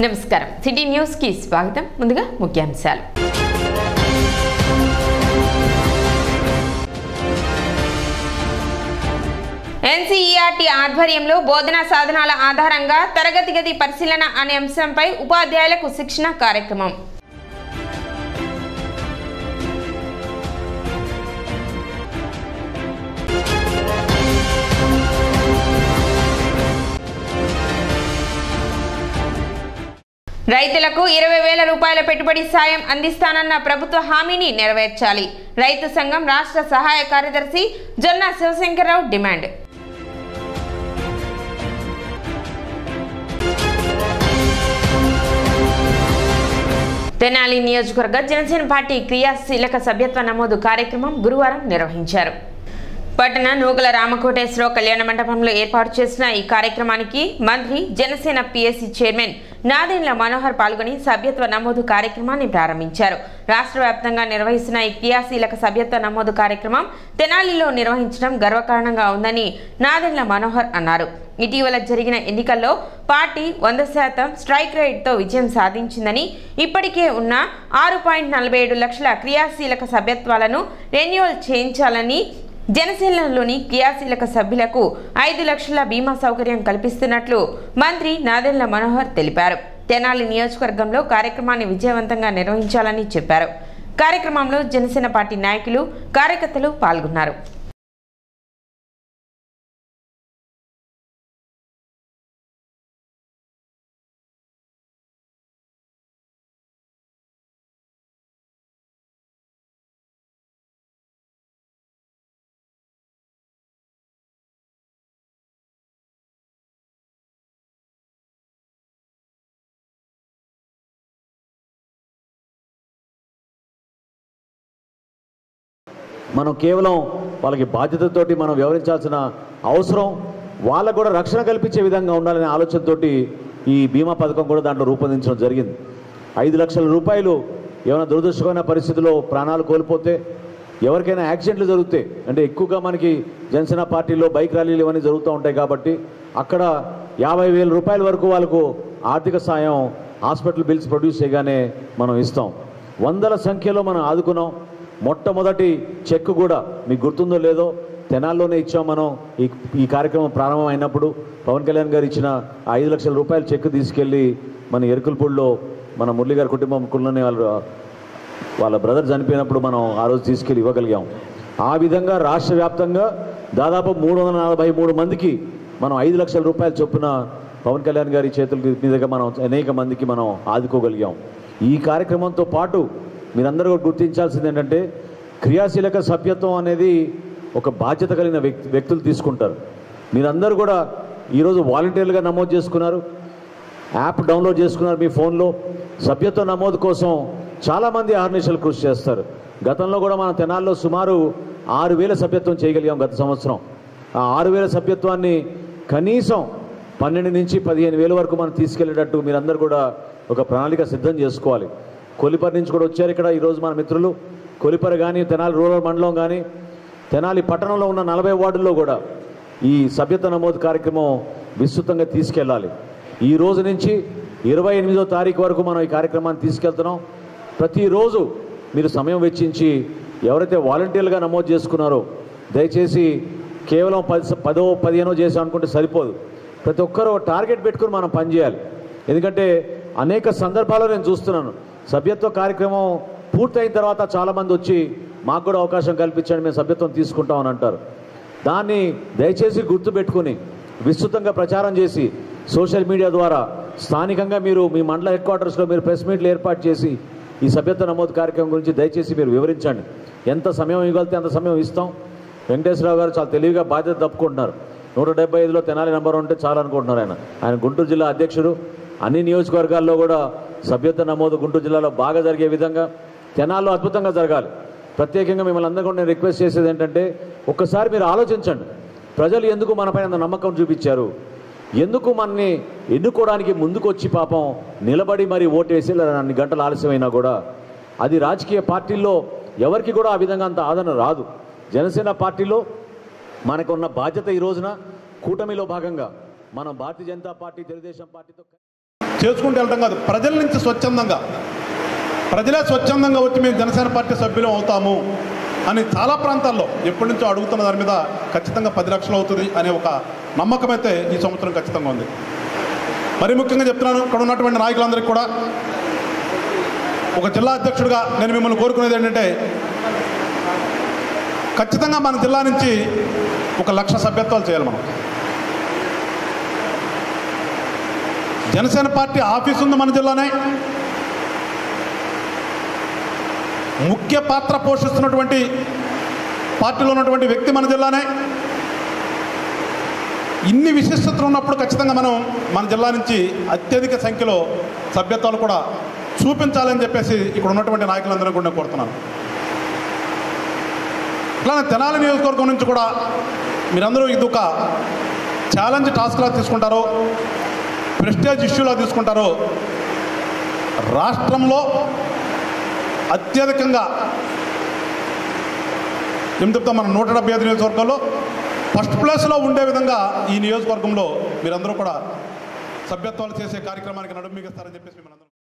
నమస్కారం city news కి స్వాగతం ముందుగా ముఖ్యాంశాలు ఎన్సీఈఆర్టీ ఆధ్వర్యంలో బోధనా సాధనాల ఆధారంగా తరగతి గది పరిశీలన అనే అంశంపై ఉపాధ్యాయులకు శిక్షణ కార్యక్రమం రైతులకు 20,000 రూపాయల పెట్టుబడి సాయం అందిస్తానన్న ప్రభుత్వ హామీని నెరవేర్చాలి రైతు సంఘం రాష్ట్ర సహాయ కార్యదర్శి జొన్న శివశంకర్రావు డిమాండ్ తెనాలి నియోజకవర్గ జనసేన పార్టీ క్రియాశీలక సభ్యత్వ నమోదు కార్యక్రమం గురువారం నిర్వహించారు పట్టణ నూగల రామకోటేశ్వరరావు కళ్యాణ మండపంలో ఏర్పాటు చేసిన ఈ కార్యక్రమానికి మంత్రి జనసేన పిఎస్సి చైర్మన్ నాదెండ్ల మనోహర్ పాల్గొని సభ్యత్వ నమోదు కార్యక్రమాన్ని ప్రారంభించారు రాష్ట్ర వ్యాప్తంగా నిర్వహిస్తున్న ఈ క్రియాశీలక సభ్యత్వ నమోదు కార్యక్రమం తెనాలిలో నిర్వహించడం గర్వకారణంగా ఉందని నాదెండ్ల మనోహర్ అన్నారు ఇటీవల జరిగిన ఎన్నికల్లో పార్టీ 100% స్ట్రైక్ రేట్తో విజయం సాధించిందని ఇప్పటికే ఉన్న 6.47 లక్షల క్రియాశీలక సభ్యత్వాలను రెన్యువల్ చేయించాలని జనసేనలోని క్రియాశీలక సభ్యులకు 5 లక్షల బీమా సౌకర్యం కల్పిస్తున్నట్లు మంత్రి నాదెండ్ల మనోహర్ తెలిపారు తెనాలి నియోజకవర్గంలో కార్యక్రమాన్ని విజయవంతంగా నిర్వహించాలని చెప్పారు కార్యక్రమంలో జనసేన పార్టీ నాయకులు కార్యకర్తలు పాల్గొన్నారు మనం కేవలం వాళ్ళకి బాధ్యతతోటి మనం వ్యవహరించాల్సిన అవసరం వాళ్ళకు కూడా రక్షణ కల్పించే విధంగా ఉండాలనే ఆలోచనతోటి ఈ బీమా పథకం కూడా దాంట్లో రూపొందించడం జరిగింది 5 లక్షల రూపాయలు ఏమైనా దురదృష్టకరమైన పరిస్థితుల్లో ప్రాణాలు కోల్పోతే ఎవరికైనా యాక్సిడెంట్లు జరుగుతాయి అంటే ఎక్కువగా మనకి జనసేన పార్టీలో బైక్ ర్యాలీలు ఇవన్నీ జరుగుతూ ఉంటాయి కాబట్టి అక్కడ 50,000 రూపాయల వరకు వాళ్ళకు ఆర్థిక సాయం హాస్పిటల్ బిల్స్ ప్రొడ్యూస్ చేయగానే మనం ఇస్తాం వందల సంఖ్యలో మనం ఆదుకున్నాం మొట్టమొదటి చెక్ కూడా మీకు గుర్తుందో లేదో తెనాల్లోనే ఇచ్చాం మనం ఈ కార్యక్రమం ప్రారంభం అయినప్పుడు పవన్ కళ్యాణ్ గారు ఇచ్చిన 5 లక్షల రూపాయల చెక్ తీసుకెళ్ళి మన ఎరుకులపూడిలో మన మురళి గారి కుటుంబంలోనే వాళ్ళ బ్రదర్ చనిపోయినప్పుడు మనం ఆ రోజు తీసుకెళ్ళి ఇవ్వగలిగాం ఆ విధంగా రాష్ట్ర వ్యాప్తంగా దాదాపు 343 మందికి మనం 5 లక్షల రూపాయల చొప్పున పవన్ కళ్యాణ్ గారి చేతుల మీదుగా మనం అనేక మందికి మనం ఆదుకోగలిగాం ఈ కార్యక్రమంతో పాటు మీరందరూ గుర్తించాల్సింది ఏంటంటే క్రియాశీలక సభ్యత్వం అనేది ఒక బాధ్యత కలిగిన వ్యక్తులు తీసుకుంటారు మీరందరూ కూడా ఈరోజు వాలంటీర్లుగా నమోదు చేసుకున్నారు యాప్ డౌన్లోడ్ చేసుకున్నారు మీ ఫోన్లో సభ్యత్వ నమోదు కోసం చాలామంది ఆర్నిషలు కృషి చేస్తారు గతంలో కూడా మన తెనాల్లో సుమారు 6,000 సభ్యత్వం చేయగలిగాం గత సంవత్సరం ఆ 6,000 సభ్యత్వాన్ని కనీసం 12 నుంచి 15,000 వరకు మనం తీసుకెళ్లేటట్టు మీరందరూ కూడా ఒక ప్రణాళిక సిద్ధం చేసుకోవాలి కొలిపర్ నుంచి కూడా వచ్చారు ఇక్కడ ఈరోజు మన మిత్రులు కొలిపర్ కానీ తెనాలి రూరల్ మండలం కానీ తెనాలి పట్టణంలో ఉన్న 40 వార్డుల్లో కూడా ఈ సభ్యత్వ నమోదు కార్యక్రమం విస్తృతంగా తీసుకెళ్ళాలి ఈ రోజు నుంచి 28వ తారీఖు వరకు మనం ఈ కార్యక్రమాన్ని తీసుకెళ్తున్నాం ప్రతిరోజు మీరు సమయం వెచ్చించి ఎవరైతే వాలంటీర్లుగా నమోదు చేసుకున్నారో దయచేసి కేవలం 10 15 చేసాం అనుకుంటే సరిపోదు ప్రతి ఒక్కరూ టార్గెట్ పెట్టుకుని మనం పనిచేయాలి ఎందుకంటే అనేక సందర్భాల్లో నేను చూస్తున్నాను సభ్యత్వ కార్యక్రమం పూర్తయిన తర్వాత చాలామంది వచ్చి మాకు కూడా అవకాశం కల్పించండి మేము సభ్యత్వం తీసుకుంటామని అంటారు దాన్ని దయచేసి గుర్తుపెట్టుకుని విస్తృతంగా ప్రచారం చేసి సోషల్ మీడియా ద్వారా స్థానికంగా మీరు మీ మండల హెడ్ క్వార్టర్స్లో మీరు ప్రెస్ మీట్లు ఏర్పాటు చేసి ఈ సభ్యత్వ నమోదు కార్యక్రమం గురించి దయచేసి మీరు వివరించండి ఎంత సమయం ఇవ్వగలితే అంత సమయం ఇస్తాం వెంకటేశ్వరరావు గారు చాలా తెలివిగా బాధ్యత తప్పుకుంటున్నారు 175లో తెనాలి నెంబర్ ఉంటే చాలా అనుకుంటున్నారు ఆయన గుంటూరు జిల్లా అధ్యక్షుడు అన్ని నియోజకవర్గాల్లో కూడా సభ్యత్వ నమోదు గుంటూరు జిల్లాలో బాగా జరిగే విధంగా తెనాల్లో అద్భుతంగా జరగాలి ప్రత్యేకంగా మిమ్మల్ని అందరూ కూడా నేను రిక్వెస్ట్ చేసేది ఏంటంటే ఒక్కసారి మీరు ఆలోచించండి ప్రజలు ఎందుకు మనపై అంత నమ్మకం చూపించారు ఎందుకు మనని ఎన్నుకోవడానికి ముందుకు వచ్చి పాపం నిలబడి మరి ఓటేసి అన్ని గంటలు ఆలస్యమైనా కూడా అది రాజకీయ పార్టీల్లో ఎవరికి కూడా ఆ విధంగా అంత ఆదరణ రాదు జనసేన పార్టీలో మనకున్న బాధ్యత ఈ రోజున కూటమిలో భాగంగా మనం భారతీయ జనతా పార్టీ తెలుగుదేశం పార్టీతో చేసుకుంటూ వెళ్ళడం కాదు, ప్రజల నుంచి స్వచ్ఛందంగా, ప్రజలే స్వచ్ఛందంగా వచ్చి మేము జనసేన పార్టీ సభ్యులు అవుతాము అని చాలా ప్రాంతాల్లో ఎప్పటి నుంచో అడుగుతున్న దాని మీద ఖచ్చితంగా 10 లక్షలు అవుతుంది అనే ఒక నమ్మకం అయితే ఈ సంవత్సరం ఖచ్చితంగా ఉంది. మరి ముఖ్యంగా చెప్తున్నాను, ఇక్కడ ఉన్నటువంటి నాయకులందరికీ కూడా ఒక జిల్లా అధ్యక్షుడిగా నేను మిమ్మల్ని కోరుకునేది ఏంటంటే, ఖచ్చితంగా మన జిల్లా నుంచి 1,00,000 సభ్యత్వాలు చేయాలి. మనం జనసేన పార్టీ ఆఫీస్ ఉంది మన జిల్లానే, ముఖ్య పాత్ర పోషిస్తున్నటువంటి పార్టీలో ఉన్నటువంటి వ్యక్తి మన జిల్లానే. ఇన్ని విశిష్టతలు ఉన్నప్పుడు ఖచ్చితంగా మనం మన జిల్లా నుంచి అత్యధిక సంఖ్యలో సభ్యత్వాలు కూడా చూపించాలని చెప్పేసి ఇక్కడ ఉన్నటువంటి నాయకులందరూ కూడా నేను కోరుతున్నాను. ఇట్లానే తెనాలి నియోజకవర్గం నుంచి కూడా మీరందరూ ఇది ఒక ఛాలెంజ్ టాస్క్లా తీసుకుంటారో, ప్రెస్టేజ్ ఇష్యూలా తీసుకుంటారో, రాష్ట్రంలో అత్యధికంగా ఏం చెప్తాం, మన 175 నియోజకవర్గాల్లో ఫస్ట్ ప్లేస్లో ఉండే విధంగా ఈ నియోజకవర్గంలో మీరందరూ కూడా సభ్యత్వాలు చేసే కార్యక్రమానికి నడుము మిగిస్తారని చెప్పేసి మిమ్మల్ని అందరూ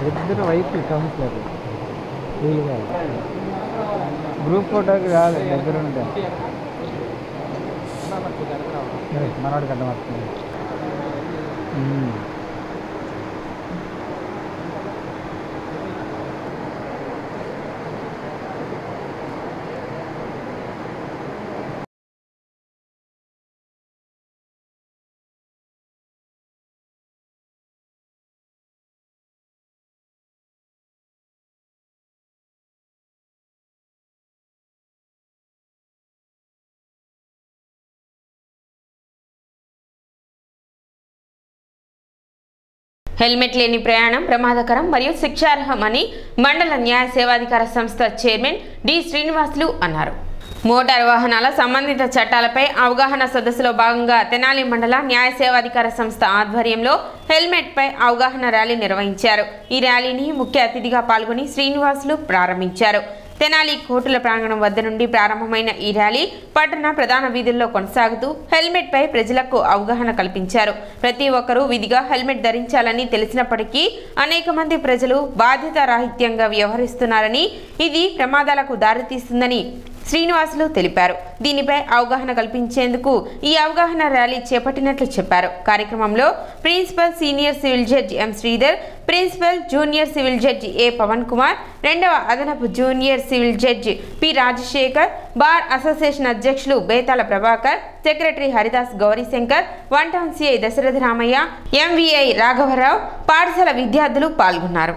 ఇద్దరు వైపు కౌన్సిలర్ వీలుగా గ్రూప్ ఫోటోకి రాదు, దగ్గర ఉంటాయి మనవాడికి అడ్డం వస్తుంది. హెల్మెట్ లేని ప్రయాణం ప్రమాదకరం మరియు శిక్షార్హమని మండల న్యాయ సేవాధికార సంస్థ చైర్మన్ డి శ్రీనివాసులు అన్నారు. మోటారు వాహనాల సంబంధిత చట్టాలపై అవగాహన సదస్సులో భాగంగా తెనాలి మండల న్యాయ సేవాధికార సంస్థ ఆధ్వర్యంలో హెల్మెట్ పై అవగాహన ర్యాలీ నిర్వహించారు. ఈ ర్యాలీని ముఖ్య అతిథిగా పాల్గొని శ్రీనివాసులు ప్రారంభించారు. తెనాలి కోర్టుల ప్రాంగణం వద్ద నుండి ప్రారంభమైన ఈ ర్యాలీ పట్టణ ప్రధాన వీధుల్లో కొనసాగుతూ హెల్మెట్ పై ప్రజలకు అవగాహన కల్పించారు. ప్రతి ఒక్కరూ విధిగా హెల్మెట్ ధరించాలని తెలిసినప్పటికీ అనేక మంది ప్రజలు బాధ్యతారాహిత్యంగా వ్యవహరిస్తున్నారని, ఇది ప్రమాదాలకు దారితీస్తుందని శ్రీనివాసులు తెలిపారు. దీనిపై అవగాహన కల్పించేందుకు ఈ అవగాహన ర్యాలీ చేపట్టినట్లు చెప్పారు. కార్యక్రమంలో principal senior civil judge M Sridhar, principal junior civil judge A Pavan Kumar, రెండవ అదనపు junior civil judge P Rajasekhar, bar association అధ్యక్షులు Betala Prabhakar, secretary Haridas Gowrishankar, one town CI Dasaratha Ramaiah, MVI రాఘవరావు, పాఠశాల విద్యార్థులు పాల్గొన్నారు.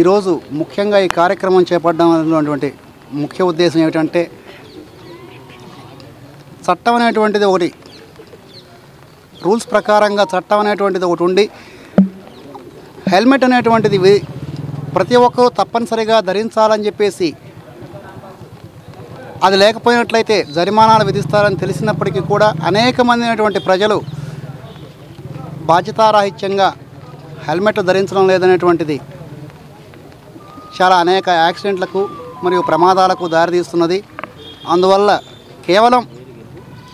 ఈరోజు ముఖ్యంగా ఈ కార్యక్రమం చేపట్టడం ముఖ్య ఉద్దేశం ఏమిటంటే చట్టం అనేటువంటిది ఒకటి, రూల్స్ ప్రకారంగా చట్టం అనేటువంటిది ఒకటి ఉండి హెల్మెట్ అనేటువంటిది ప్రతి ఒక్కరూ తప్పనిసరిగా ధరించాలని చెప్పేసి అది లేకపోయినట్లయితే జరిమానాలు విధిస్తారని తెలిసినప్పటికీ కూడా అనేక మంది ప్రజలు బాధ్యతారాహిత్యంగా హెల్మెట్ ధరించడం లేదనేటువంటిది చాలా అనేక యాక్సిడెంట్లకు మరియు ప్రమాదాలకు దారితీస్తున్నది. అందువల్ల కేవలం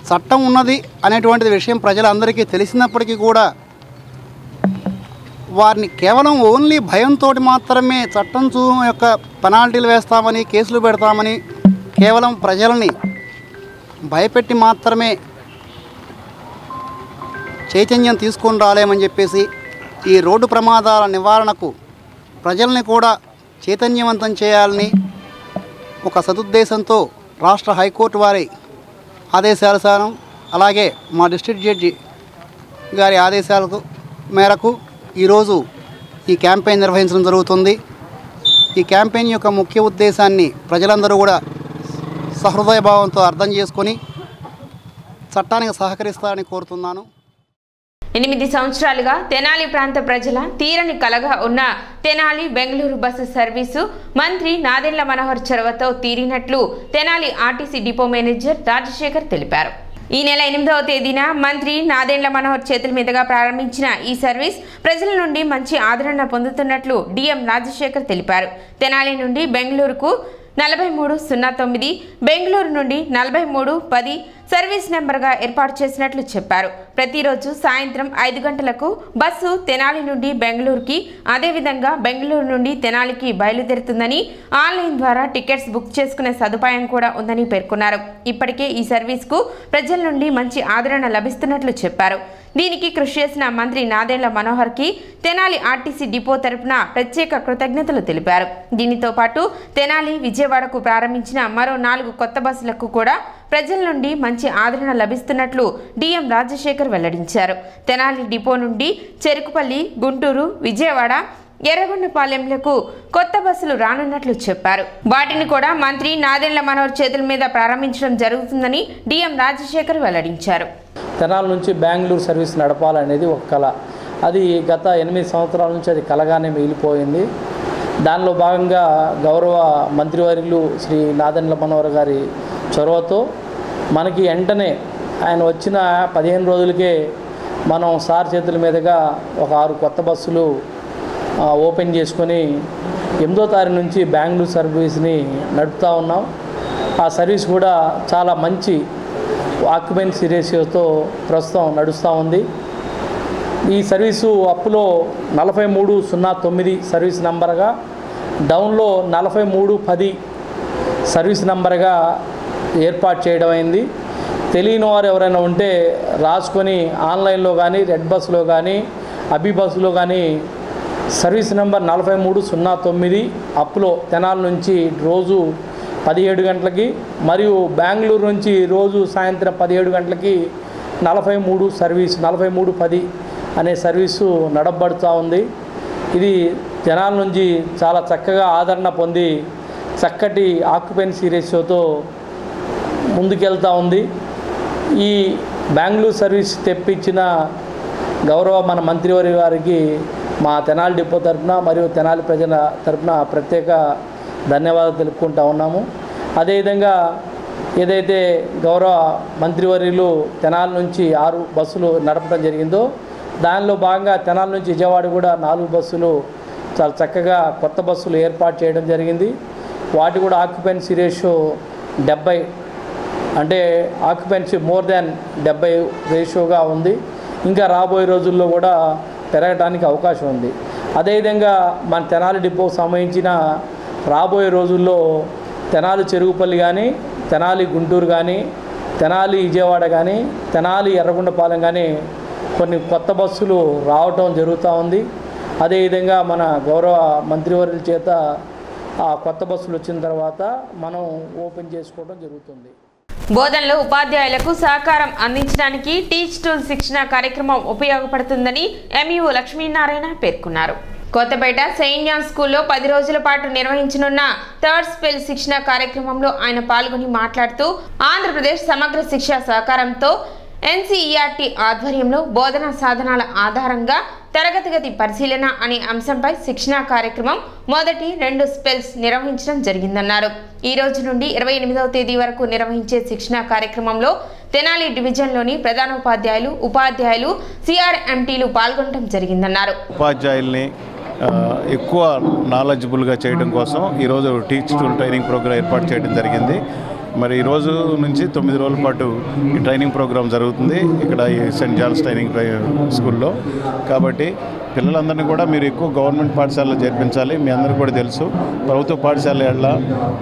చట్టం ఉన్నది అనేటువంటిది విషయం ప్రజలందరికీ తెలిసినప్పటికీ కూడా వారిని కేవలం ఓన్లీ భయంతో మాత్రమే చట్టం యొక్క పెనాల్టీలు వేస్తామని, కేసులు పెడతామని కేవలం ప్రజలని భయపెట్టి మాత్రమే చైతన్యం తీసుకొని రాలేమని చెప్పేసి ఈ రోడ్డు ప్రమాదాల నివారణకు ప్రజల్ని కూడా చైతన్యవంతం చేయాలని ఒక సదుద్దేశంతో రాష్ట్ర హైకోర్టు వారి ఆదేశానుసారం అలాగే మా డిస్ట్రిక్ట్ జడ్జి గారి ఆదేశాలకు మేరకు ఈరోజు ఈ క్యాంపెయిన్ నిర్వహించడం జరుగుతుంది. ఈ క్యాంపెయిన్ యొక్క ముఖ్య ఉద్దేశాన్ని ప్రజలందరూ కూడా సహృదయభావంతో అర్థం చేసుకొని చట్టానికి సహకరిస్తారని కోరుతున్నాను. 8 సంవత్సరాలుగా తెనాలి ప్రాంత ప్రజల తీరని కలగా ఉన్న తెనాలి బెంగళూరు బస్సు సర్వీసు మంత్రి నాదెండ్ల మనోహర్ చొరవతో తీరినట్లు Tenali RTC depot manager Rajasekhar తెలిపారు. ఈ నెల 8వ తేదీన మంత్రి నాదెండ్ల మనోహర్ చేతుల మీదుగా ప్రారంభించిన ఈ సర్వీస్ ప్రజల నుండి మంచి ఆదరణ పొందుతున్నట్లు డిఎం రాజశేఖర్ తెలిపారు. తెనాలి నుండి బెంగళూరుకు 4309, బెంగళూరు నుండి 4310 సర్వీస్ నెంబర్గా ఏర్పాటు చేసినట్లు చెప్పారు. ప్రతిరోజు సాయంత్రం 5 గంటలకు బస్సు తెనాలి నుండి బెంగళూరుకి, అదేవిధంగా బెంగళూరు నుండి తెనాలికి బయలుదేరుతుందని, ఆన్లైన్ ద్వారా టికెట్స్ బుక్ చేసుకునే సదుపాయం కూడా ఉందని పేర్కొన్నారు. ఇప్పటికే ఈ సర్వీస్కు ప్రజల నుండి మంచి ఆదరణ లభిస్తున్నట్లు చెప్పారు. దీనికి కృషి చేసిన మంత్రి నాదెండ్ల మనోహర్కి తెనాలి ఆర్టీసీ డిపో తరపున ప్రత్యేక కృతజ్ఞతలు తెలిపారు. దీనితో పాటు తెనాలి విజయవాడకు ప్రారంభించిన మరో 4 కొత్త బస్సులకు కూడా ప్రజల నుండి మంచి ఆదరణ లభిస్తున్నట్లు డిఎం రాజశేఖర్ వెల్లడించారు. తెనాలి డిపో నుండి చెరుకుపల్లి, గుంటూరు, విజయవాడ, ఎర్రగొండపాలెంలకు కొత్త బస్సులు రానున్నట్లు చెప్పారు. వాటిని కూడా మంత్రి నాదెండ్ల మనోహర్ చేతుల మీద ప్రారంభించడం జరుగుతుందని డిఎం రాజశేఖర్ వెల్లడించారు. తెనాలి నుంచి బెంగళూరు సర్వీస్ నడపాలనేది ఒక కళ. అది గత 8 సంవత్సరాల నుంచి అది కలగానే మిగిలిపోయింది. దానిలో భాగంగా గౌరవ మంత్రివర్యులు శ్రీ నాదెండ్ల మనోహర్ గారి చొరవతో మనకి వెంటనే ఆయన వచ్చిన 15 రోజులకే మనం సార్ చేతుల మీదుగా ఒక 6 కొత్త బస్సులు ఓపెన్ చేసుకొని 8వ తారీఖు నుంచి బెంగళూరు సర్వీస్ని నడుపుతూ ఉన్నాం. ఆ సర్వీస్ కూడా చాలా మంచి ఆక్యుపెన్సీ రేషియోతో ప్రస్తుతం నడుస్తూ ఉంది. ఈ సర్వీసు అప్పులో 4309 సర్వీస్ నంబర్గా, డౌన్లో 4310 సర్వీస్ నంబర్గా ఏర్పాటు చేయడం అయింది. తెలియని వారు ఎవరైనా ఉంటే రాసుకొని ఆన్లైన్లో కానీ, రెడ్ బస్సులో కానీ, అభి బస్సులో కానీ సర్వీస్ నెంబర్ 4309 అప్పులో తెనాలి నుంచి రోజు 17 గంటలకి, మరియు బెంగళూరు నుంచి రోజు సాయంత్రం 17 గంటలకి 4310 అనే సర్వీసు నడపబడుతూ ఉంది. ఇది తెనాలి నుంచి చాలా చక్కగా ఆదరణ పొంది చక్కటి ఆక్యుపెన్సీ రేషియోతో ముందుకెళ్తూ ఉంది. ఈ బెంగళూరు సర్వీస్ తెప్పించిన గౌరవ మన మంత్రివర్య గారికి మా తెనాలి డిపో తరఫున మరియు తెనాలి ప్రజల తరఫున ప్రత్యేక ధన్యవాదాలు తెలుపుకుంటా ఉన్నాము. అదేవిధంగా ఏదైతే గౌరవ మంత్రివర్యులు తెనాలి నుంచి 6 బస్సులు నడపడం జరిగిందో దానిలో భాగంగా తెనాలి నుంచి విజయవాడ కూడా 4 బస్సులు చాలా చక్కగా కొత్త బస్సులు ఏర్పాటు చేయడం జరిగింది. వాటి కూడా ఆక్యుపెన్సీ రేషియో 70, అంటే ఆక్యుపెన్సీ మోర్ దాన్ 70 రేషియోగా ఉంది. ఇంకా రాబోయే రోజుల్లో కూడా పెరగడానికి అవకాశం ఉంది. అదేవిధంగా మన తెనాలి డిపోకు సంబంధించిన రాబోయే రోజుల్లో తెనాలి చెరుకుపల్లి కానీ, తెనాలి గుంటూరు కానీ, తెనాలి విజయవాడ కానీ, తెనాలి ఎర్రగొండపాలెం కానీ కొన్ని కొత్త బస్సులు రావటం జరుగుతూ ఉంది. అదేవిధంగా మన గౌరవ మంత్రివర్యుల చేత ఆ కొత్త బస్సులు వచ్చిన తర్వాత మనం ఓపెన్ చేసుకోవడం జరుగుతుంది. బోధనలో ఉపాధ్యాయులకు సహకారం అందించడానికి టీచ్ టూల్ శిక్షణ కార్యక్రమం ఉపయోగపడుతుందని ఎంఈఓ లక్ష్మీనారాయణ పేర్కొన్నారు. కొత్తపేట సెయింట్ జాన్ స్కూల్లో 10 రోజుల పాటు నిర్వహించనున్న థర్డ్ స్పెల్ శిక్షణ కార్యక్రమంలో ఆయన పాల్గొని మాట్లాడుతూ ఆంధ్రప్రదేశ్ సమగ్ర శిక్ష సహకారంతో NCERT ఆధ్వర్యంలో బోధనా సాధనాల ఆధారంగా తరగతి గది పరిశీలన అనే అంశంపై శిక్షణా కార్యక్రమం మొదటి 2 స్పెల్స్ నిర్వహించడం జరిగిందన్నారు. ఈ రోజు నుండి 28వ తేదీ వరకు నిర్వహించే శిక్షణా కార్యక్రమంలో తెనాలి డివిజన్లోని ప్రధానోపాధ్యాయులు, ఉపాధ్యాయులు, CRMTలు పాల్గొనడం జరిగిందన్నారు. ఉపాధ్యాయుల్ని ఎక్కువ నాలెడ్జబుల్గా చేయడం కోసం ఈరోజు టీచ్ టూల్ ట్రైనింగ్ ప్రోగ్రాం ఏర్పాటు చేయడం జరిగింది. మరి ఈ రోజు నుంచి 9 రోజుల పాటు ఈ ట్రైనింగ్ ప్రోగ్రాం జరుగుతుంది ఇక్కడ ఈ సెయింట్ జాన్స్ ట్రైనింగ్ స్కూల్లో. కాబట్టి పిల్లలందరినీ కూడా మీరు ఎక్కువ గవర్నమెంట్ పాఠశాలలో చేర్పించాలి. మీ అందరికీ కూడా తెలుసు ప్రభుత్వ పాఠశాల ఎట్లా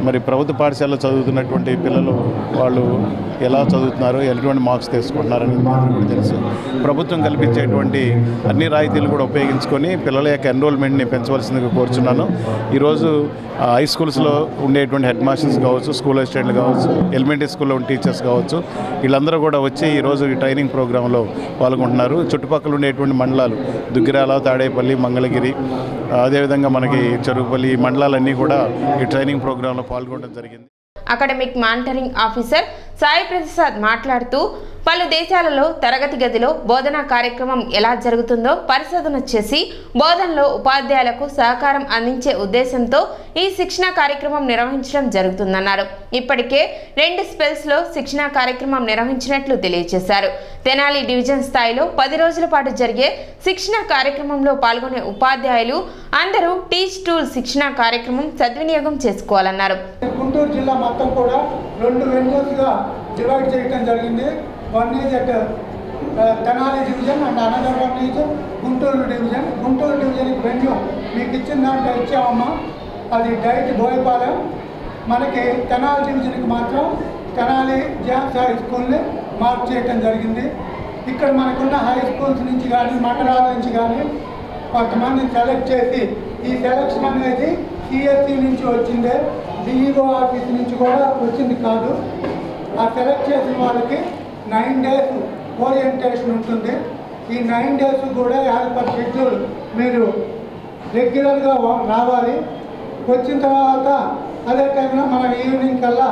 మరి ప్రభుత్వ పాఠశాలలో చదువుతున్నటువంటి పిల్లలు వాళ్ళు ఎలా చదువుతున్నారు, ఎటువంటి మార్క్స్ తీసుకుంటున్నారని కూడా తెలుసు. ప్రభుత్వం కల్పించేటువంటి అన్ని రాయితీలు కూడా ఉపయోగించుకొని పిల్లల యొక్క ఎన్రోల్మెంట్ని పెంచవలసిందిగా కోరుచున్నాను. ఈరోజు హై స్కూల్స్లో ఉండేటువంటి హెడ్ మాస్టర్స్ కావచ్చు, స్కూల్ అసిస్టెంట్లు కావచ్చు, ఎలిమెంటరీ స్కూల్లో ఉన్న టీచర్స్ కావచ్చు, వీళ్ళందరూ కూడా వచ్చి ఈరోజు ఈ ట్రైనింగ్ ప్రోగ్రాంలో పాల్గొంటున్నారు. చుట్టుపక్కల ఉండేటువంటి మండలాలు దుగ్గిరాల, తాడేపల్లి, మంగళగిరి, అదేవిధంగా మనకి చెరువుపల్లి మండలాలన్నీ కూడా ఈ ట్రైనింగ్ ప్రోగ్రాంలో పాల్గొనడం జరిగింది. Academic monitoring officer Sai Prasad మాట్లాడుతూ పలు దేశాలలో తరగతి గదిలో బోధనా కార్యక్రమం ఎలా జరుగుతుందో పరిశోధన చేసి బోధనలో ఉపాధ్యాయులకు సహకారం అందించే ఉద్దేశంతో ఈ శిక్షణ కార్యక్రమం నిర్వహించడం జరుగుతుందన్నారు. ఇప్పటికే 2 స్పెల్స్లో శిక్షణ కార్యక్రమం నిర్వహించినట్లు తెలియజేశారు. తెనాలి డివిజన్ స్థాయిలో 10 రోజుల పాటు జరిగే శిక్షణ కార్యక్రమంలో పాల్గొనే ఉపాధ్యాయులు అందరూ టీచ్ టూల్ శిక్షణ కార్యక్రమం సద్వినియోగం చేసుకోవాలన్నారు. గుంటూరు జిల్లా మొత్తం కూడా 2 వెన్యూస్గా డివైడ్ చేయడం జరిగింది. One is at Tenali division and another one is Guntur division. Guntur డివిజన్కి వెన్యూ మీకు ఇచ్చిన దాంట్లో ఇచ్చామమ్మా, అది డైట్ బోయపాలెం. మనకి తెనాలి డివిజన్కి మాత్రం తెనాలి జాన్స్ హై స్కూల్ని మార్క్ చేయడం జరిగింది. ఇక్కడ మనకున్న హై స్కూల్స్ నుంచి కానీ మండలాల నుంచి కానీ కొంతమందిని సెలెక్ట్ చేసి, ఈ సెలక్షన్ అనేది CSE నుంచి వచ్చిందే, DEO ఆఫీస్ నుంచి కూడా వచ్చింది కాదు. ఆ సెలెక్ట్ చేసిన వాళ్ళకి 9 days ఓరియంటేషన్ ఉంటుంది. ఈ 9 days కూడా యాజ్ పర్ షెడ్యూల్ మీరు రెగ్యులర్గా రావాలి. వచ్చిన తర్వాత అదే టైంలో మనం ఈవినింగ్ కల్లా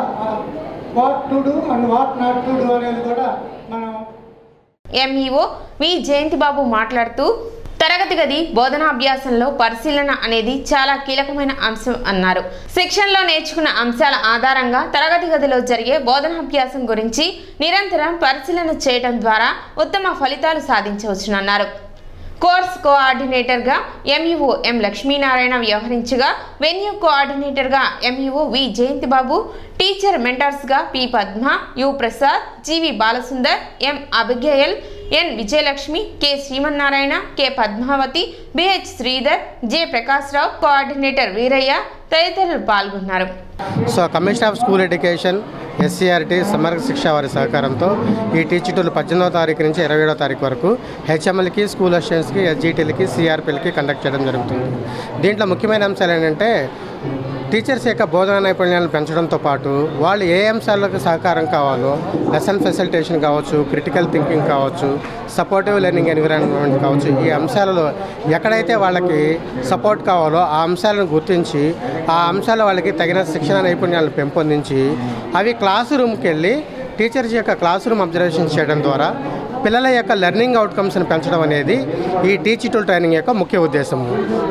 what to do and what not to do అనేది కూడా మనం. MEO వి జయంతిబాబు మాట్లాడుతూ తరగతి గది బోధనాభ్యాసంలో పరిశీలన అనేది చాలా కీలకమైన అంశం అన్నారు. శిక్షణలో నేర్చుకున్న అంశాల ఆధారంగా తరగతి గదిలో జరిగే బోధనాభ్యాసం గురించి నిరంతరం పరిశీలన చేయడం ద్వారా ఉత్తమ ఫలితాలు సాధించవచ్చునన్నారు. కోర్స్ కోఆర్డినేటర్గా MEO M లక్ష్మీనారాయణ వ్యవహరించగా, వెన్యూ కోఆర్డినేటర్గా MEO వి జయంతిబాబు, టీచర్ మెంటర్స్గా P Padma, U Prasad, GV Balasundar, M Abigail, N Vijayalakshmi, K Srimannarayana, K Padmavathi, BH Sridhar, J Prakashrao, coordinator Veeraiah తదితరులు పాల్గొన్నారు. So commission of school education, SCRT Samagra శిక్ష వారి సహకారంతో ఈ టీచ్ టూల్ 18వ తారీఖు నుంచి 27వ తారీఖు వరకు HMLకి, స్కూల్ అసిస్టెంట్స్కి, SGTలకి, CRPలకి కండక్ట్ చేయడం జరుగుతుంది. దీంట్లో ముఖ్యమైన అంశాలు ఏంటంటే టీచర్స్ యొక్క బోధనా నైపుణ్యాలను పెంచడంతో పాటు వాళ్ళు ఏ అంశాలకు సహకారం కావాలో, లెసన్ ఫెసిలిటేషన్ కావచ్చు, క్రిటికల్ థింకింగ్ కావచ్చు, సపోర్టివ్ లెర్నింగ్ ఎన్విరాన్మెంట్ కావచ్చు, ఈ అంశాలలో ఎక్కడైతే వాళ్ళకి సపోర్ట్ కావాలో ఆ అంశాలను గుర్తించి ఆ అంశాల వాళ్ళకి తగిన శిక్షణ నైపుణ్యాలను పెంపొందించి అవి క్లాస్ రూమ్కి వెళ్ళి టీచర్స్ యొక్క క్లాస్ రూమ్ అబ్జర్వేషన్ చేయడం ద్వారా పిల్లల యొక్క లెర్నింగ్ అవుట్కమ్స్ని పెంచడం అనేది ఈ టీచ్ టూల్ ట్రైనింగ్ యొక్క ముఖ్య ఉద్దేశము.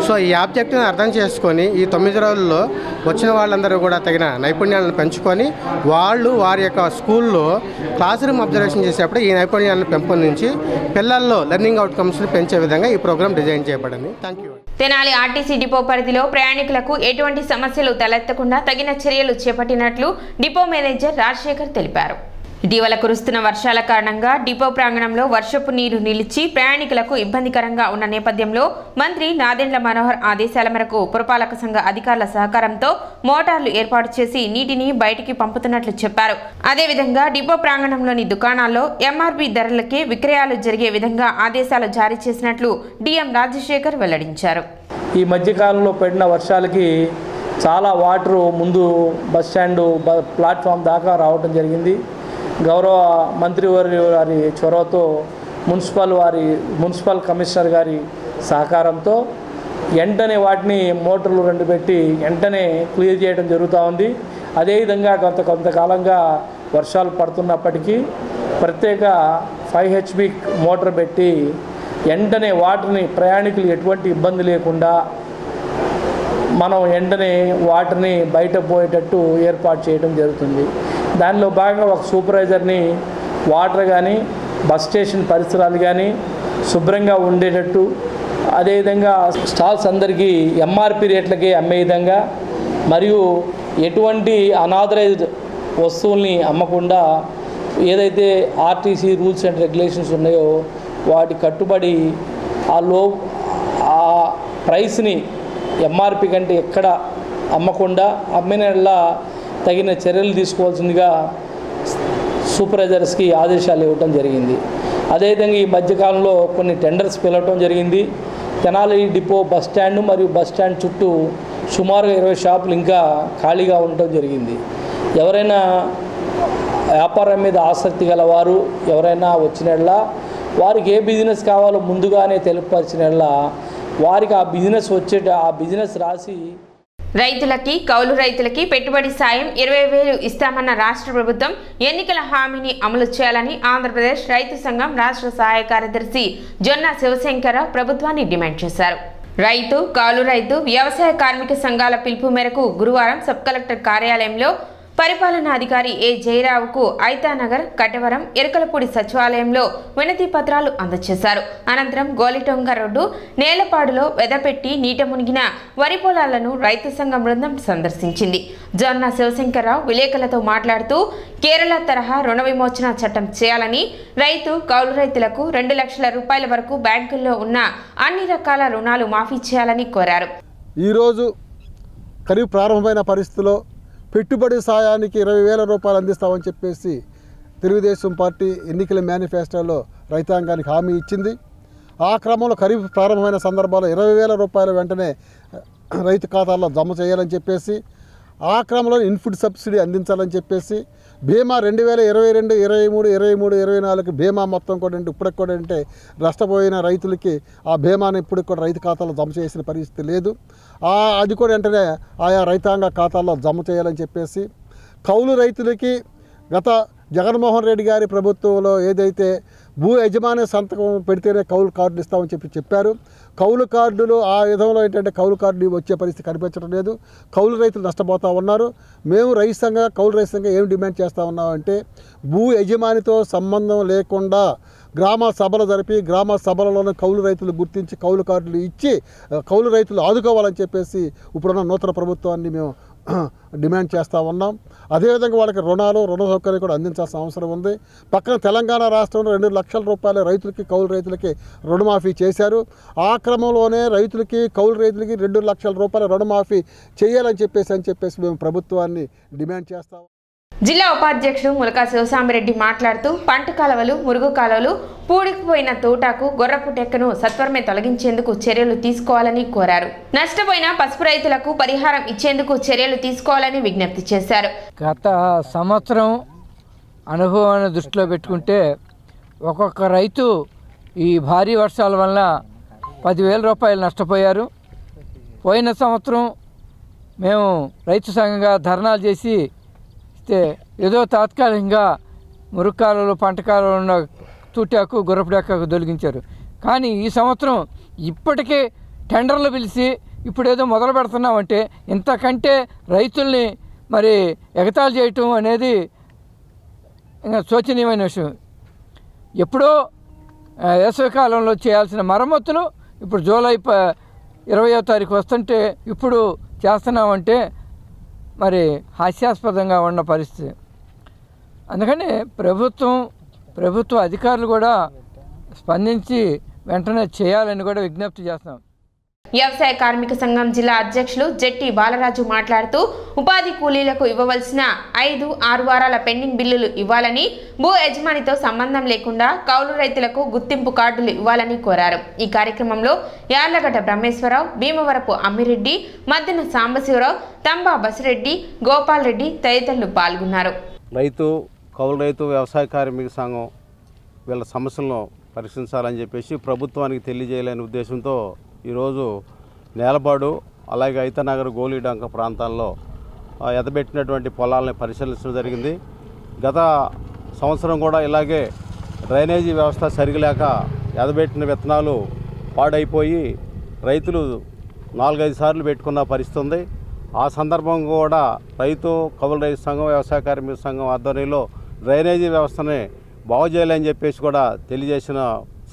సో ఈ ఆబ్జెక్ట్ని అర్థం చేసుకొని ఈ 9 రోజుల్లో వచ్చిన వాళ్ళందరూ కూడా తగిన నైపుణ్యాలను పెంచుకొని వాళ్ళు వారి యొక్క స్కూల్లో క్లాస్ రూమ్ అబ్జర్వేషన్ చేసేప్పుడు ఈ నైపుణ్యాలను పెంపొందించి పిల్లల్లో లెర్నింగ్ అవుట్కమ్స్ని పెంచే విధంగా ఈ ప్రోగ్రామ్ డిజైన్ చేయబడింది. Thank you. Tenali RTC depot పరిధిలో ప్రయాణికులకు ఎటువంటి సమస్యలు తలెత్తకుండా తగిన చర్యలు చేపట్టినట్లు డిపో మేనేజర్ రాజశేఖర్ తెలిపారు. ఇటీవల కురుస్తున్న వర్షాల కారణంగా డిపో ప్రాంగణంలో వర్షపు నీరు నిలిచి ప్రయాణికులకు ఇబ్బందికరంగా ఉన్న నేపథ్యంలో మంత్రి నాదెండ్ల మనోహర్ ఆదేశాల మేరకు పురపాలక సంఘ అధికారుల సహకారంతో మోటార్లు ఏర్పాటు చేసి నీటిని బయటికి పంపుతున్నట్లు చెప్పారు. అదేవిధంగా డిపో ప్రాంగణంలోని దుకాణాల్లో MRP ధరలకే విక్రయాలు జరిగే విధంగా ఆదేశాలు జారీ చేసినట్లు DM రాజశేఖర్ వెల్లడించారు. ఈ మధ్యకాలంలో పడిన వర్షాలకి చాలా వాటరు ముందు బస్టాండు ప్లాట్ఫామ్ దాకా రావడం జరిగింది. గౌరవ మంత్రి వారి చొరవతో మున్సిపల్ కమిషనర్ గారి సహకారంతో వెంటనే వాటిని మోటార్లు 2 పెట్టి వెంటనే క్లియర్ చేయడం జరుగుతూ ఉంది. అదేవిధంగా కొంతకాలంగా వర్షాలు పడుతున్నప్పటికీ ప్రత్యేక 5 HP మోటార్ పెట్టి వెంటనే వాటర్ని ప్రయాణికులు ఎటువంటి ఇబ్బంది లేకుండా మనం వెంటనే వాటర్ని బయట పోయేటట్టు ఏర్పాటు చేయడం జరుగుతుంది. దానిలో భాగంగా ఒక సూపర్వైజర్ని వాటర్ కానీ బస్ స్టేషన్ పరిసరాలు కానీ శుభ్రంగా ఉండేటట్టు, అదేవిధంగా స్టాల్స్ అందరికీ MRP రేట్లకి అమ్మే విధంగా మరియు ఎటువంటి అనాథరైజ్డ్ వస్తువుల్ని అమ్మకుండా ఏదైతే RTC రూల్స్ అండ్ రెగ్యులేషన్స్ ఉన్నాయో వాటి కట్టుబడి ఆ ప్రైస్ని MRP కంటే ఎక్కడ అమ్మకుండా అమ్మినలా తగిన చర్యలు తీసుకోవాల్సిందిగా సూపర్వైజర్స్కి ఆదేశాలు ఇవ్వడం జరిగింది. అదేవిధంగా ఈ మధ్యకాలంలో కొన్ని టెండర్స్ పిలవటం జరిగింది. తెనాలి డిపో బస్ స్టాండ్ మరియు బస్ స్టాండ్ చుట్టూ సుమారుగా 20 షాపులు ఇంకా ఖాళీగా ఉండటం జరిగింది. ఎవరైనా వ్యాపారం మీద ఆసక్తి గలవారు ఎవరైనా వచ్చినట్లా వారికి ఏ బిజినెస్ కావాలో ముందుగానే తెలుపరిచినట్లా వారికి ఆ బిజినెస్ రాసి రైతులకి కౌలు రైతులకి పెట్టుబడి సాయం 20,000 ఇస్తామన్న రాష్ట్ర ప్రభుత్వం ఎన్నికల హామీని అమలు చేయాలని ఆంధ్రప్రదేశ్ రైతు సంఘం రాష్ట్ర సహాయ కార్యదర్శి జొన్న శివశంకరరావు ప్రభుత్వాన్ని డిమాండ్ చేశారు. రైతు కౌలు రైతు వ్యవసాయ కార్మిక సంఘాల పిలుపు మేరకు గురువారం సబ్ కలెక్టర్ కార్యాలయంలో పరిపాలనాధికారి ఏ జయరావుకు ఐతానగర్, కటవరం, ఎరకలపూడి సచివాలయంలో వినతి పత్రాలు అందజేశారు. అనంతరం గోలిటొంగ రోడ్డు నేలపాడులో వెదపెట్టి నీట మునిగిన వరి పొలాలను రైతు సంఘం బృందం సందర్శించింది. జొన్న శివశంకరరావు విలేకరులతో మాట్లాడుతూ కేరళ తరహా రుణ విమోచన చట్టం చేయాలని, రైతు కౌలు రైతులకు 2 లక్షల రూపాయల వరకు బ్యాంకుల్లో ఉన్న అన్ని రకాల రుణాలు మాఫీ చేయాలని కోరారు. ఈరోజు ఖరీఫ్ ప్రారంభమైన పరిస్థితిలో పెట్టుబడి సాయానికి 20,000 రూపాయలు అందిస్తామని చెప్పేసి తెలుగుదేశం పార్టీ ఎన్నికల మేనిఫెస్టోలో రైతాంగానికి హామీ ఇచ్చింది. ఆ క్రమంలో ఖరీఫ్ ప్రారంభమైన సందర్భాల్లో 20,000 రూపాయలు వెంటనే రైతు ఖాతాల్లో జమ చేయాలని చెప్పేసి, ఆ క్రమంలో ఇన్పుట్ సబ్సిడీ అందించాలని చెప్పేసి, బీమా 2022, 23, 24 బీమా మొత్తం కూడా ఇప్పటికి కూడా అంటే నష్టపోయిన రైతులకి ఆ బీమాని ఇప్పటికి కూడా రైతు ఖాతాలో జమ చేసిన పరిస్థితి లేదు. అది కూడా వెంటనే ఆయా రైతాంగ ఖాతాల్లో జమ చేయాలని చెప్పేసి, కౌలు రైతులకి గత జగన్మోహన్ రెడ్డి గారి ప్రభుత్వంలో ఏదైతే భూ యజమాని సంతకం పెడితేనే కౌలు కార్డులు ఇస్తామని చెప్పారు. కౌలు కార్డులు ఆ విధంలో ఏంటంటే కౌలు కార్డులు వచ్చే పరిస్థితి కనిపించడం లేదు. కౌలు రైతులు నష్టపోతూ ఉన్నారు. మేము రైతు సంఘం కౌలు రైతు సంఘం ఏం డిమాండ్ చేస్తూ ఉన్నామంటే భూ యజమానితో సంబంధం లేకుండా గ్రామ సభలు జరిపి గ్రామ సభలలోనే కౌలు రైతులు గుర్తించి కౌలు కార్డులు ఇచ్చి కౌలు రైతులు ఆదుకోవాలని చెప్పేసి ఇప్పుడున్న నూతన ప్రభుత్వాన్ని మేము డిమాండ్ చేస్తూ ఉన్నాం. అదేవిధంగా వాళ్ళకి రుణ సౌకర్యం కూడా అందించాల్సిన అవసరం ఉంది. పక్కన తెలంగాణ రాష్ట్రంలో 2 లక్షల రూపాయల రైతులకి కౌలు రైతులకి రుణమాఫీ చేశారు. ఆ క్రమంలోనే రైతులకి కౌలు రైతులకి 2 లక్షల రూపాయల రుణమాఫీ చేయాలని చెప్పేసి మేము ప్రభుత్వాన్ని డిమాండ్ చేస్తాం. జిల్లా ఉపాధ్యక్షుడు ములకా శివసాంబిరెడ్డి మాట్లాడుతూ పంట కాలువలు, మురుగు కాలువలు, పూడికిపోయిన తోటకు గొర్రపు టెక్కను సత్వరమే తొలగించేందుకు చర్యలు తీసుకోవాలని కోరారు. నష్టపోయిన పసుపు రైతులకు పరిహారం ఇచ్చేందుకు చర్యలు తీసుకోవాలని విజ్ఞప్తి చేశారు. గత సంవత్సరం అనుభవాన్ని దృష్టిలో పెట్టుకుంటే ఒక్కొక్క రైతు ఈ భారీ వర్షాల వల్ల 10,000 రూపాయలు నష్టపోయారు. పోయిన సంవత్సరం మేము రైతు సంఘంగా ధర్నాలు చేసి ఏదో తాత్కాలికంగా మురుక్కాలలో పంట కాలంలో ఉన్న తూటాకు గుర్రపుడెక్కకు తొలగించారు. కానీ ఈ సంవత్సరం ఇప్పటికే టెండర్లు పిలిచి ఇప్పుడేదో మొదలు పెడుతున్నామంటే ఇంతకంటే రైతుల్ని మరి ఎగతాళి చేయటం అనేది ఇంకా శోచనీయమైన విషయం. ఎప్పుడో వేసవికాలంలో చేయాల్సిన మరమ్మతులు ఇప్పుడు జూలై 20వ తారీఖు వస్తుంటే ఇప్పుడు చేస్తున్నామంటే మరి హాస్యాస్పదంగా ఉన్న పరిస్థితి. అందుకని ప్రభుత్వ అధికారులు కూడా స్పందించి వెంటనే చేయాలని కూడా విజ్ఞప్తి చేస్తున్నాం. వ్యవసాయ కార్మిక సంఘం జిల్లా అధ్యక్షులు జెట్టి బాలరాజు మాట్లాడుతూ ఉపాధి కూలీలకు ఇవ్వవలసిన 5-6 వారాల పెండింగ్ బిల్లులు ఇవ్వాలని, భూ యజమానితో సంబంధం లేకుండా కౌలు రైతులకు గుర్తింపు కార్డులు ఇవ్వాలని కోరారు. ఈ కార్యక్రమంలో యార్లగడ్డ బ్రహ్మేశ్వరరావు, భీమవరపు అమ్మిరెడ్డి, మద్దెన సాంబశివరావు, తంబా బసిరెడ్డి, గోపాల్ రెడ్డి తదితరులు పాల్గొన్నారు. కౌలు రైతు వ్యవసాయ కార్మిక సంఘం వీళ్ళ సమస్యలను పరిశీలించాలని చెప్పేసి ప్రభుత్వానికి తెలియజేయాలనే ఉద్దేశంతో ఈరోజు నేలబాడు అలాగే ఐతనగర్ గోలీడంక ప్రాంతాల్లో ఎదబెట్టినటువంటి పొలాలని పరిశీలించడం జరిగింది. గత సంవత్సరం కూడా ఇలాగే డ్రైనేజీ వ్యవస్థ సరిగలేక ఎదబెట్టిన విత్తనాలు పాడైపోయి రైతులు 4-5 సార్లు పెట్టుకున్న పరిస్థితి ఉంది. ఆ సందర్భంగా కూడా రైతు కౌలు రైతు సంఘం వ్యవసాయ కార్మిక సంఘం ఆధ్వర్యంలో డ్రైనేజీ వ్యవస్థని బాగు చేయాలని చెప్పేసి కూడా తెలియజేసిన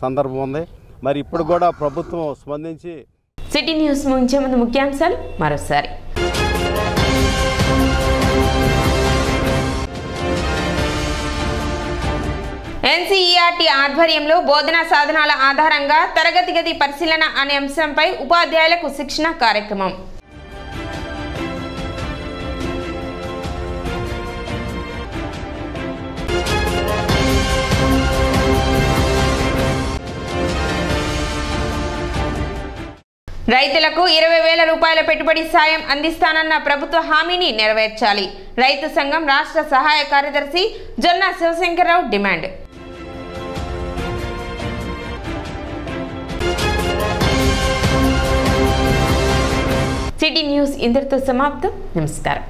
సందర్భం ఉంది. మరి ఇప్పుడు కూడా ప్రభుత్వం స్పందించి సిటీ న్యూస్ ముగించే ముందు ముఖ్యాంశాలు మరోసారి. ఎన్సీఈఆర్టీ ఆధ్వర్యంలో బోధనా సాధనాల ఆధారంగా తరగతి గది పరిశీలన అనే అంశంపై ఉపాధ్యాయులకు శిక్షణ కార్యక్రమం. రైతులకు 20,000 రూపాయల పెట్టుబడి సాయం అందిస్తానన్న ప్రభుత్వ హామీని నెరవేర్చాలి. రైతు సంఘం రాష్ట్ర సహాయ కార్యదర్శి జొన్న శివశంకర్రావు డిమాండ్. సిటీ న్యూస్ ఇంతటితో సమాప్తం. నమస్కారం.